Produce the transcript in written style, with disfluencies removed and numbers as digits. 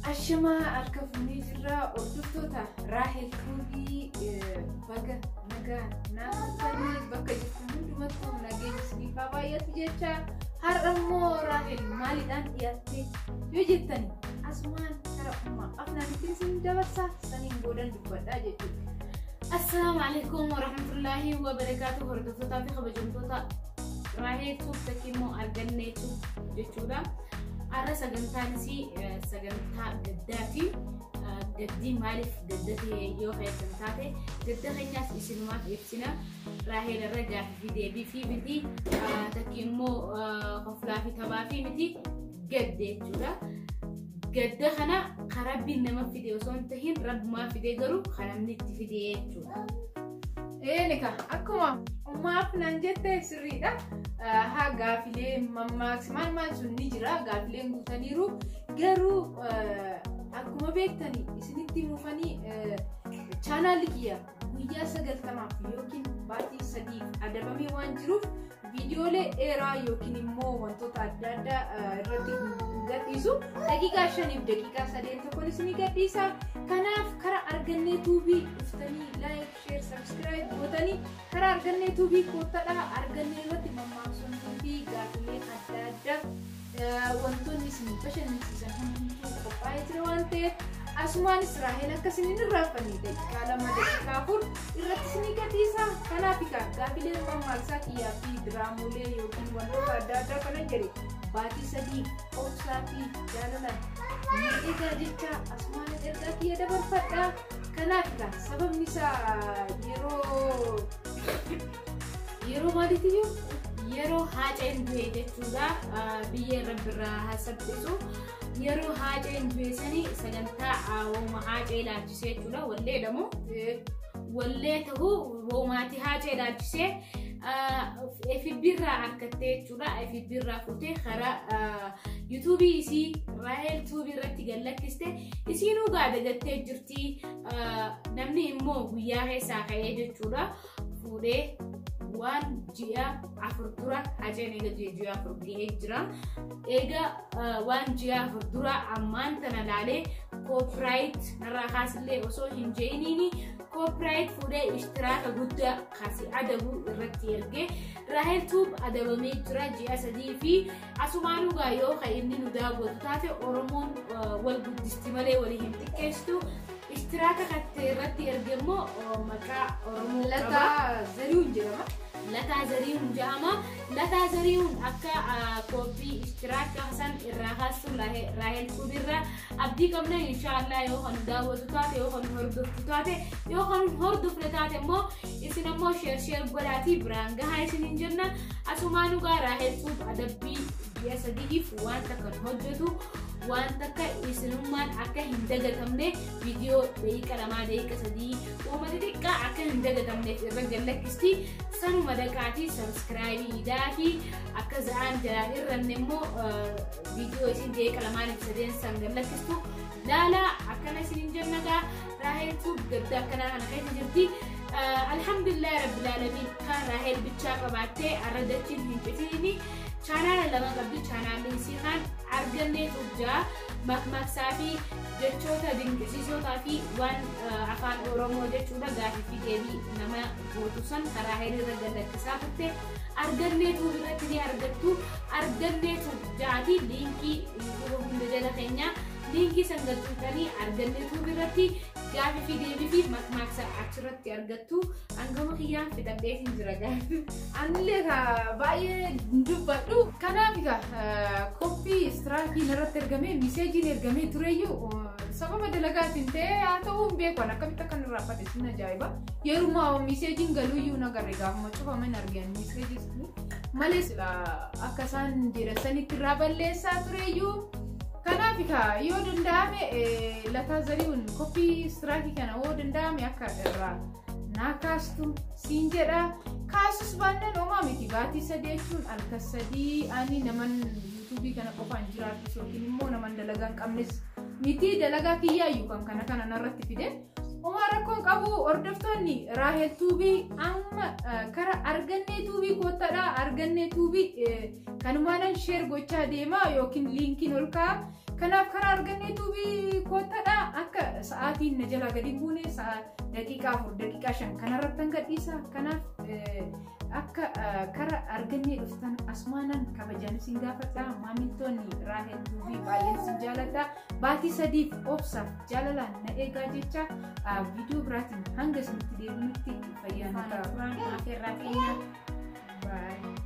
Ashama arkafuni jirra orduftoota Rahel Tuubii baga nagaa naannoo bakka jirtan hundumattuu nageenya isiniif haa baay'atu jecha har'a immoo Rahel maaliidhaan dhiyaatte yoo jettani asumaan kara ummaa afnaanitti isin dabarsaa saniin boodan dubbadhaa jechuudha. Assalaamu alaikum warahmatullahi wabarakaatuh hordoftoota fi kabajamtoota Rahel Tuubii takkiimmoo arganneetu jechuudha. Arra sagantaanisi sagantaa gaddaati gaddii maaliif gaddate yoo feetan taate gadda keenyaas isinumaaf ibsina Rahel irra gaaffii deebii fi miti takkiimmoo qoflaa fi tabaa fi miti gadde jechuudha. Gadda kana karabbiin nama fide osoo hin tahin rabbumaa fide garuu kanamni itti fide jechuudha. Nika akkuma ummaaf nan jette sirriidha. Ha gaafilee maksimal maal sun ni jira gaafileen guutaniiru garuu akkuma beektani isinitti mufanii chaanaalli kiyya guyyaa 90 yookiin baatii 3 adabamee waan jiruuf viidiyoolee dheeraa yookiin immoo wantoota adda addaa irratti gadhiisu daqiiqaa 5 fi daqiiqaa 3 tokkoon isinii gadhiisa. Kanaaf kara argannee tuubii dhuftanii like share subscribe gootanii kara argannee tuubii koottadha argannee irratti mammaaksoonni fi gaafilee adda addaa wantoonni isin bashannansiisan hundumtuu qophaa'ee jira waan ta'eef asumaanis Rahel akkasiin hin irraanfanne daqiiqaa 2 daqiiqaa 4 irratti isinii gadhiisa. Kanaaf gaafilee mammaaksaa kiyyaa fi diraamolee yookiin wantoota adda addaa kana jedhe baatii 3 obsaa fi jaalalaan ni egaa jecha asumaan ergaa kiyya dabarfadha. Kanaaf sababni isaa yeroo maaliitiif yeroo haaceen du'e jechuudha. Biyya rabbirraa hasabbisu yeroo haaceen du'e sanii sagantaa wooma haacee laachisee jechuudha. Wallee dhamoo wallee ta'uu woomaati haacee laachisee FB'irraa argattee jechuudha. FB'irraa fuutee karaa YouTube isii Rahel Tuubii irratti gallakkiste isiinuu gaadagattee jirti. Namni immoo guyyaa keessaa ka'ee jechuudha fuudhee waan ji'a 4 dura haaceen eega ji'a 4 ga'ee jira. Eega waan ji'a 4 dura ammaan tana laalee copyright narraa kaasillee osoo hin jeeniini copyright fuudhee ishtiraaka guddaa kasi adabu irratti ergee Rahel Tuubii adabamee jira ji'a 3 fi asumaanuu gaa yoo ka inni nu daawwatu taate Oromoon wal guddisti malee walii hin xiqqeessu. Ishtiraaka kattee irratti ergemmoo maqaa Oromoo Lataa Zarihuun jedhama. Lataa Zarihuun jedhama. Lataa Zarihuun akka koopii ishtiraaka san irraa kaasu Rahel Tuubii irraa abdii qabna inshallah yoo kan daawwatu taate yoo kan hordoftu taate yoo kan hordofne taate immoo isin ammoo share godhaatii biraan gahaa isin hin jenna. Asumaanuu gaa Rahel Tuubii adabbii ji'a 3f waan takka hojjetu waan takka isinummaan akka hin dagatamne viidiyoo daqiiqa 2 daqiiqa 3 uummata xiqqaa akka hin dagatamneef irra gallakkisti. Sanuma dhaqaatii subscribe idaafi akka za'aan jalaan irranne immoo viidiyoo isin daqiiqa 2 fi 3 san gallakkistu laala akkana isin hin jennagaa. Rahel Tuubii gadda akkanaa kana keessa jirti. Alhamdulillah rabbil alamin kan Rahel bichaa qabaattee arradachiin hin citini. Channel lama qabdi channel isii kan argannee tujjaa makmaksaa fi jechoota dinqisiisootaa fi waan afaan Oromoo jechuudha gaafii fi deebii nama gootu san karaa Rahel irra gallakkisaa turte argannee Tuubii irratti ni argattu. Argannee tujjaati liinkii YouTube hunda jala keenya liinkii san galchuutanii argannee Tuubii irratti gaafii fi deebii fi makmaksa achirratti argattu. Angama kiyyaan fixadheetiin jira gaafi. Anillee baay'ee dubbadhu. Kanaaf koppii istiraakii irratti ergamee miseejiin ergamee tureyyuu sababa dalagaatiin ta'ee haa ta'uu hin beeku akkamitti akka nurraa fadhe sin ajaa'iba. Yeruma miseejiin galuuyyuu nagarre gaafuma cufaman argan miseejis malees akka isaan jedhanitti irraa balleessaa tureyyuu. Kanaaf yoo danda'ame Lataa Zarihuun koppii istiraakii kana yoo danda'ame akka irraa naa kaastu siin jedha. Kaasus baannaan homaa miti baatii 3 jechuun halkan 3 ani naman YouTube kana qofaan jiraatu yookiin immoo naman dalagaa hin qabnes miti dalagaa kiyyaayyuu kan kana narratti fide. Homaa rakkoon qabu hordoftoonni Rahel Tuubii amma kara argannee Tuubii koottadha. Argannee Tuubii kanumaanan share gochaa deema yookiin liinkiin ol ka'a. kanaaf karaa arganneetu koottadha akka sa'aatiin na jala gadi buune daqiiqaa 4 daqiiqaa 5 kanarratti gadhiisa kanaaf akka karaa argannee dhuftan asmaanan kabajaan isin gaafadha maamiltoonni Raahel Duubii baay'een isin jaaladha baatii 3 obsaaf jaalalaan na eegaa jecha viidiyoo biraatiin hanga isinitti deebinutti fayyaa nagaa afeerraa keenya. Bye.